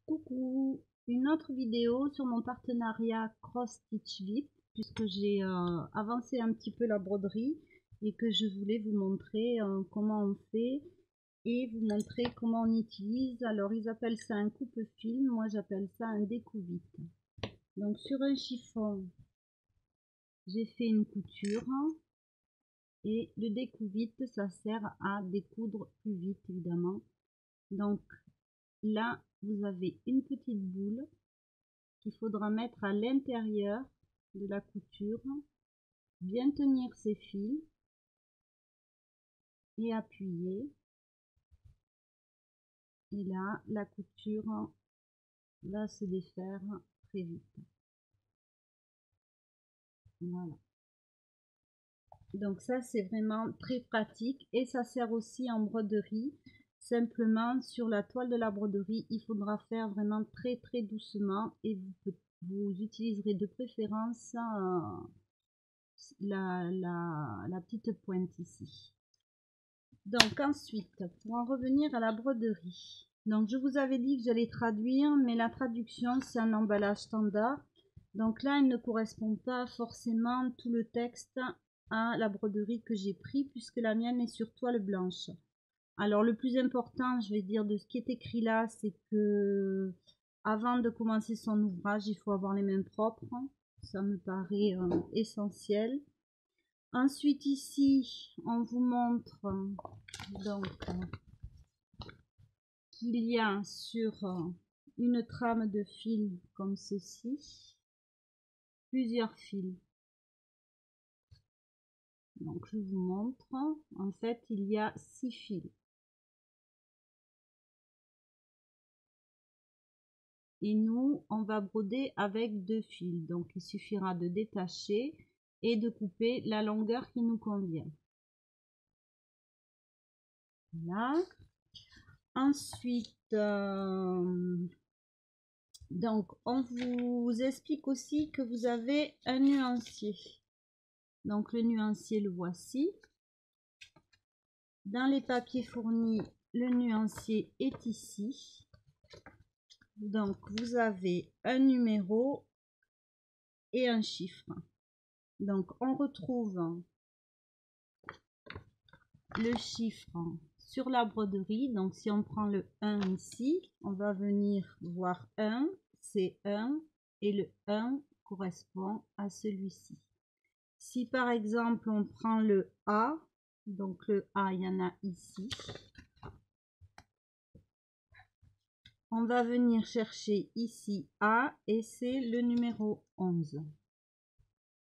Coucou, une autre vidéo sur mon partenariat Cross Stitch VIP puisque j'ai avancé un petit peu la broderie et que je voulais vous montrer comment on fait et vous montrer comment on utilise. Alors ils appellent ça un coupe-fil, moi j'appelle ça un découvite. Donc sur un chiffon, j'ai fait une couture et le découvite ça sert à découdre plus vite évidemment. Donc là, vous avez une petite boule qu'il faudra mettre à l'intérieur de la couture, bien tenir ses fils et appuyer. Et là, la couture va se défaire très vite. Voilà. Donc ça, c'est vraiment très pratique et ça sert aussi en broderie. Simplement, sur la toile de la broderie, il faudra faire vraiment très doucement et vous utiliserez de préférence la petite pointe ici. Donc ensuite, pour en revenir à la broderie, donc je vous avais dit que j'allais traduire, mais la traduction c'est un emballage standard. Donc là, il ne correspond pas forcément tout le texte à la broderie que j'ai pris puisque la mienne est sur toile blanche. Alors le plus important, je vais dire, de ce qui est écrit là, c'est que avant de commencer son ouvrage, il faut avoir les mains propres. Ça me paraît essentiel. Ensuite ici, on vous montre donc qu'il y a sur une trame de fil comme ceci, plusieurs fils. Donc je vous montre, en fait il y a 6 fils. Et nous, on va broder avec 2 fils. Donc il suffira de détacher et de couper la longueur qui nous convient. Voilà. Ensuite, donc on vous explique aussi que vous avez un nuancier. Donc le nuancier, le voici. Dans les papiers fournis, le nuancier est ici. Donc vous avez un numéro et un chiffre. Donc on retrouve le chiffre sur la broderie. Donc si on prend le 1 ici, on va venir voir 1, c'est 1 et le 1 correspond à celui-ci. Si par exemple on prend le A, donc le A il y en a ici, on va venir chercher ici A et c'est le numéro 11.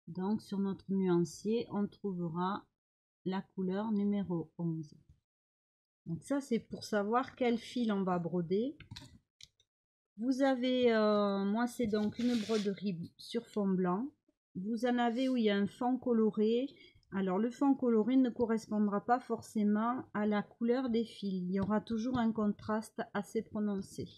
Donc sur notre nuancier on trouvera la couleur numéro 11. Donc ça c'est pour savoir quel fil on va broder. Vous avez, moi c'est donc une broderie sur fond blanc. Vous en avez où il y a un fond coloré. Alors le fond coloré ne correspondra pas forcément à la couleur des fils. Il y aura toujours un contraste assez prononcé.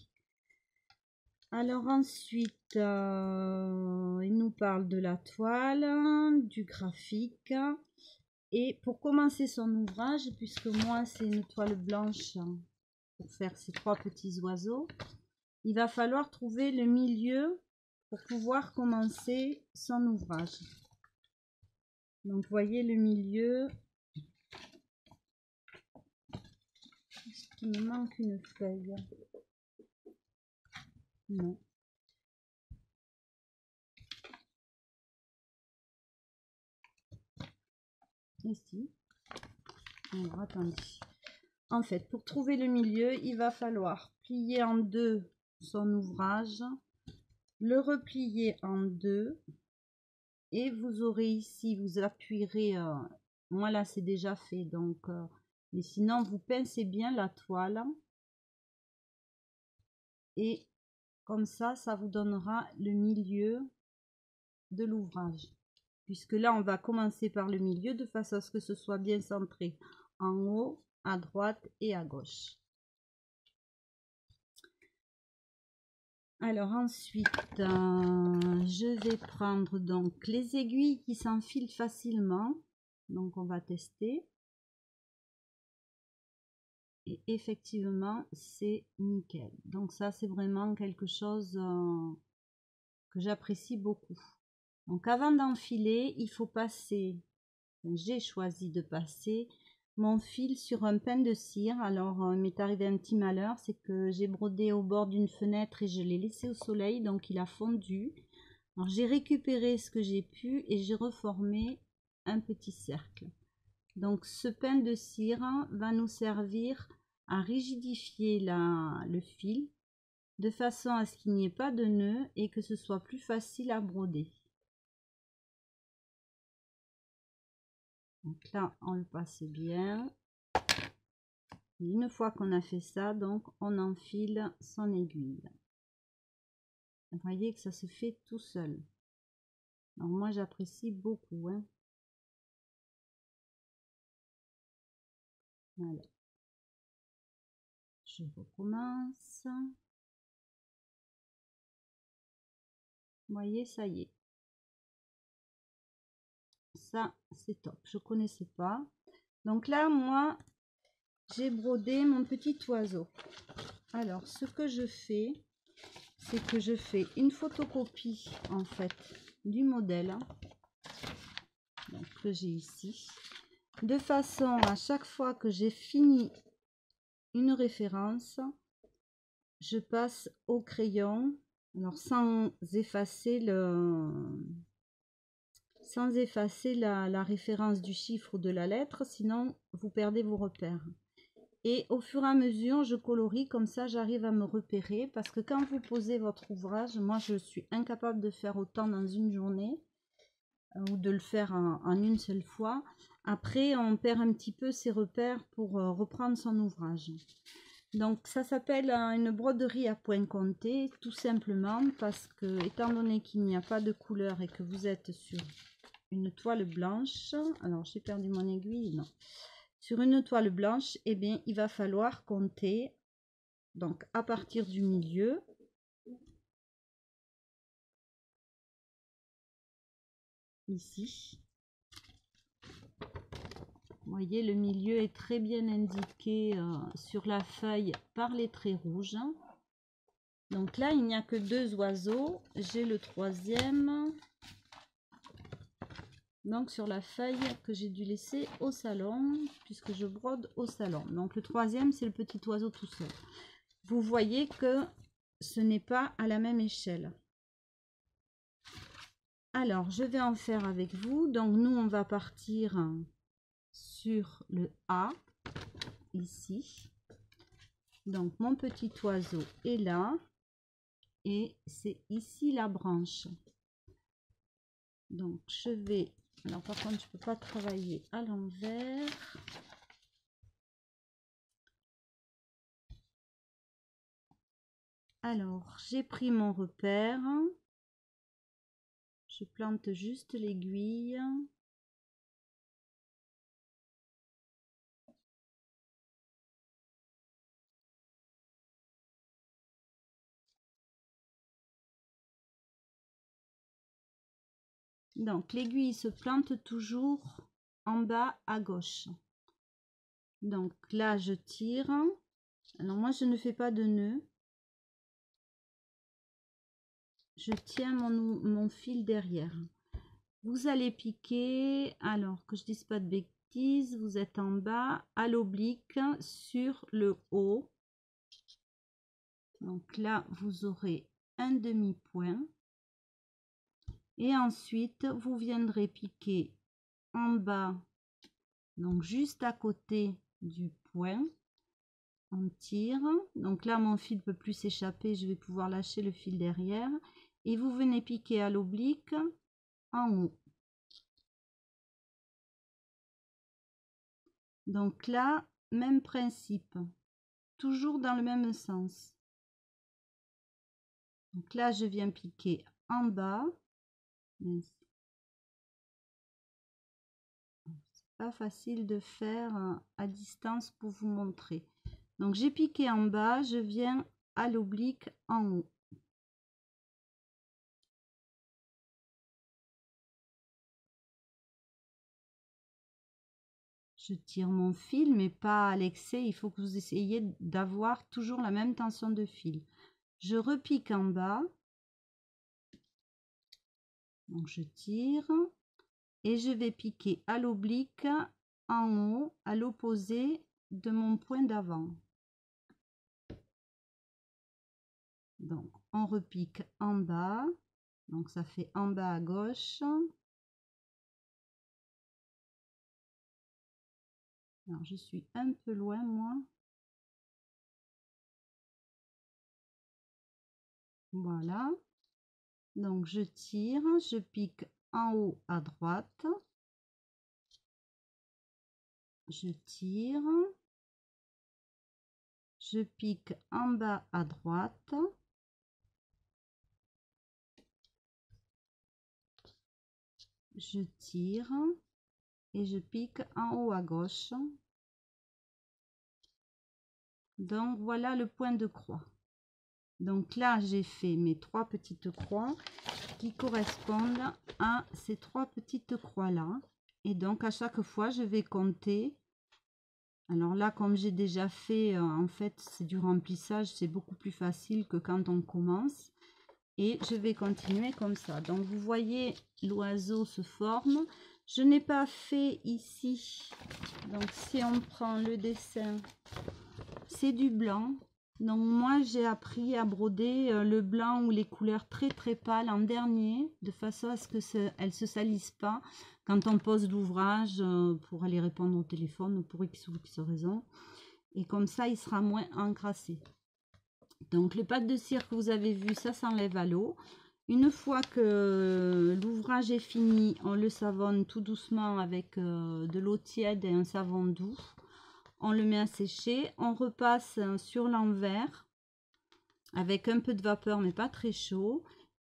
Alors ensuite, il nous parle de la toile, du graphique. Et pour commencer son ouvrage, puisque moi c'est une toile blanche pour faire ces 3 petits oiseaux, il va falloir trouver le milieu pour pouvoir commencer son ouvrage. Donc vous voyez le milieu. Est-ce qu'il me manque une feuille? Non. Ici. Alors attendez. En fait, pour trouver le milieu, il va falloir plier en deux son ouvrage, le replier en deux, et vous aurez ici, vous appuierez, moi là c'est déjà fait, donc, mais sinon vous pincez bien la toile, et comme ça vous donnera le milieu de l'ouvrage. Puisque là, on va commencer par le milieu de façon à ce que ce soit bien centré en haut, à droite et à gauche. Alors ensuite, je vais prendre donc les aiguilles qui s'enfilent facilement. Donc on va tester. Et effectivement, c'est nickel. Donc ça, c'est vraiment quelque chose que j'apprécie beaucoup. Donc avant d'enfiler, il faut passer, j'ai choisi de passer mon fil sur un pain de cire. Alors il m'est arrivé un petit malheur, c'est que j'ai brodé au bord d'une fenêtre et je l'ai laissé au soleil, donc il a fondu. Alors j'ai récupéré ce que j'ai pu et j'ai reformé un petit cercle. Donc ce pain de cire va nous servir à rigidifier le fil de façon à ce qu'il n'y ait pas de nœud et que ce soit plus facile à broder. Donc là, on le passe bien. Et une fois qu'on a fait ça, donc on enfile son aiguille. Vous voyez que ça se fait tout seul. Donc moi, j'apprécie beaucoup. Hein. Voilà. Je recommence. Vous voyez, ça y est. Ça, c'est top. Je connaissais pas. Donc là, moi, j'ai brodé mon petit oiseau. Alors, ce que je fais, c'est que je fais une photocopie, en fait, du modèle donc, que j'ai ici. De façon à chaque fois que j'ai fini une référence, je passe au crayon, alors sans effacer la référence du chiffre ou de la lettre, sinon vous perdez vos repères. Et au fur et à mesure, je colorie, comme ça j'arrive à me repérer, parce que quand vous posez votre ouvrage, moi je suis incapable de faire autant dans une journée, ou de le faire en une seule fois. Après, on perd un petit peu ses repères pour reprendre son ouvrage. Donc ça s'appelle une broderie à point compté, tout simplement parce que, étant donné qu'il n'y a pas de couleur et que vous êtes sur une toile blanche, alors j'ai perdu mon aiguille, non, sur une toile blanche, eh bien il va falloir compter donc à partir du milieu. Ici, vous voyez, le milieu est très bien indiqué sur la feuille par les traits rouges. Donc là, il n'y a que 2 oiseaux. J'ai le troisième. Donc sur la feuille que j'ai dû laisser au salon, puisque je brode au salon. Donc le troisième, c'est le petit oiseau tout seul. Vous voyez que ce n'est pas à la même échelle. Alors, je vais en faire avec vous. Donc nous, on va partir sur le A, ici. Donc mon petit oiseau est là. Et c'est ici la branche. Donc je vais, alors par contre je peux pas travailler à l'envers. Alors j'ai pris mon repère, je plante juste l'aiguille. Donc l'aiguille se plante toujours en bas à gauche. Donc là je tire. Alors moi je ne fais pas de nœud. Je tiens mon fil derrière. Vous allez piquer, alors que je dise pas de bêtises, vous êtes en bas à l'oblique sur le haut. Donc là vous aurez un demi-point. Et ensuite, vous viendrez piquer en bas, donc juste à côté du point. On tire. Donc là, mon fil ne peut plus s'échapper. Je vais pouvoir lâcher le fil derrière. Et vous venez piquer à l'oblique en haut. Donc là, même principe. Toujours dans le même sens. Donc là, je viens piquer en bas. Pas facile de faire à distance pour vous montrer. Donc j'ai piqué en bas, je viens à l'oblique en haut. Je tire mon fil, mais pas à l'excès. Il faut que vous essayiez d'avoir toujours la même tension de fil. Je repique en bas. Donc je tire. Et je vais piquer à l'oblique en haut, à l'opposé de mon point d'avant. Donc on repique en bas. Donc ça fait en bas à gauche. Alors je suis un peu loin moi. Voilà. Donc je tire, je pique en haut à droite. Je tire. Je pique en bas à droite. Je tire et je pique en haut à gauche. Donc voilà le point de croix. Donc là j'ai fait mes 3 petites croix qui correspondent à ces 3 petites croix là, et donc à chaque fois je vais compter. Alors là, comme j'ai déjà fait, en fait c'est du remplissage, c'est beaucoup plus facile que quand on commence, et je vais continuer comme ça. Donc vous voyez, l'oiseau se forme. Je n'ai pas fait ici, donc si on prend le dessin, c'est du blanc. Donc moi j'ai appris à broder le blanc ou les couleurs très très pâles en dernier, de façon à ce que elles se salissent pas quand on pose l'ouvrage pour aller répondre au téléphone ou pour X ou X raison. Et comme ça il sera moins encrassé. Donc les pâtes de cire que vous avez vu, ça s'enlève à l'eau. Une fois que l'ouvrage est fini, on le savonne tout doucement avec de l'eau tiède et un savon doux. On le met à sécher, on repasse sur l'envers avec un peu de vapeur mais pas très chaud,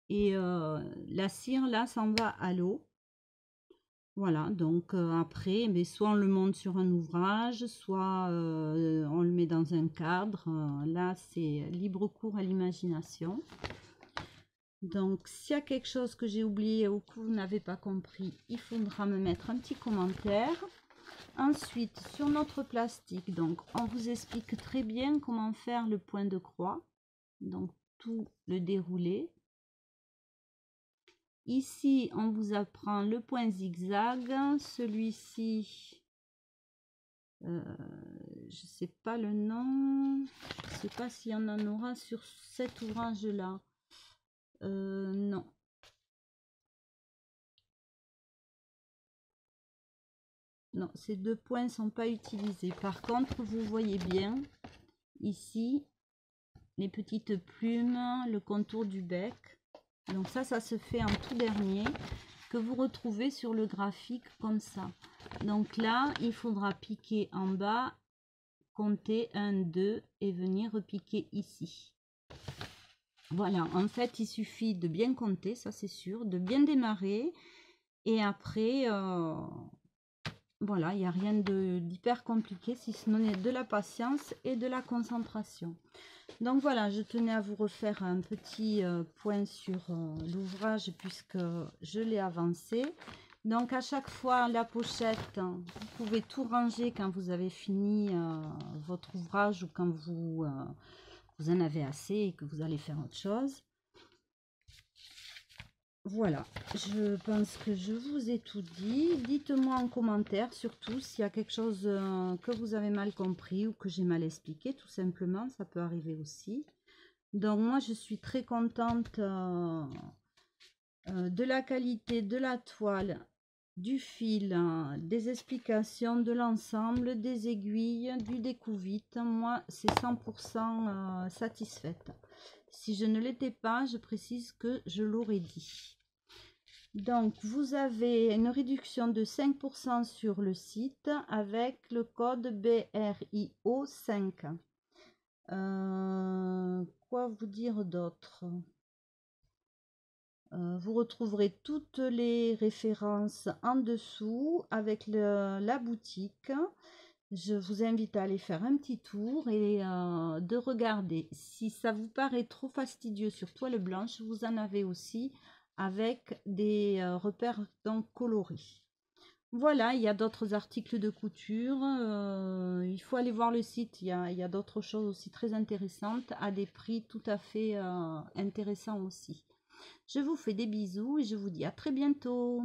et la cire là s'en va à l'eau. Voilà, donc après, mais soit on le monte sur un ouvrage, soit on le met dans un cadre. Là c'est libre cours à l'imagination. Donc s'il y a quelque chose que j'ai oublié ou que vous n'avez pas compris, il faudra me mettre un petit commentaire. Ensuite, sur notre plastique, donc on vous explique très bien comment faire le point de croix. Donc tout le déroulé. Ici, on vous apprend le point zigzag. Celui-ci, je ne sais pas le nom. Je ne sais pas s'il y en aura sur cet ouvrage-là. Non. Non, ces 2 points ne sont pas utilisés. Par contre, vous voyez bien ici les petites plumes, le contour du bec. Donc ça se fait en tout dernier, que vous retrouvez sur le graphique comme ça. Donc là, il faudra piquer en bas, compter 1, 2 et venir repiquer ici. Voilà, en fait, il suffit de bien compter, ça c'est sûr, de bien démarrer, et après... voilà, il n'y a rien d'hyper compliqué, si ce n'est de la patience et de la concentration. Donc voilà, je tenais à vous refaire un petit point sur l'ouvrage puisque je l'ai avancé. Donc à chaque fois, la pochette, vous pouvez tout ranger quand vous avez fini votre ouvrage ou quand vous en avez assez et que vous allez faire autre chose. Voilà, je pense que je vous ai tout dit. Dites-moi en commentaire surtout s'il y a quelque chose que vous avez mal compris ou que j'ai mal expliqué, tout simplement, ça peut arriver aussi. Donc moi je suis très contente de la qualité de la toile, du fil, des explications, de l'ensemble, des aiguilles, du découvite. Moi c'est 100% satisfaite. Si je ne l'étais pas, je précise que je l'aurais dit. Donc, vous avez une réduction de 5% sur le site avec le code BRIO5. Quoi vous dire d'autre? Vous retrouverez toutes les références en dessous avec la boutique. Je vous invite à aller faire un petit tour et de regarder. Si ça vous paraît trop fastidieux sur toile blanche, vous en avez aussi avec des repères donc colorés. Voilà, il y a d'autres articles de couture. Il faut aller voir le site. Il y a d'autres choses aussi très intéressantes à des prix tout à fait intéressants aussi. Je vous fais des bisous et je vous dis à très bientôt.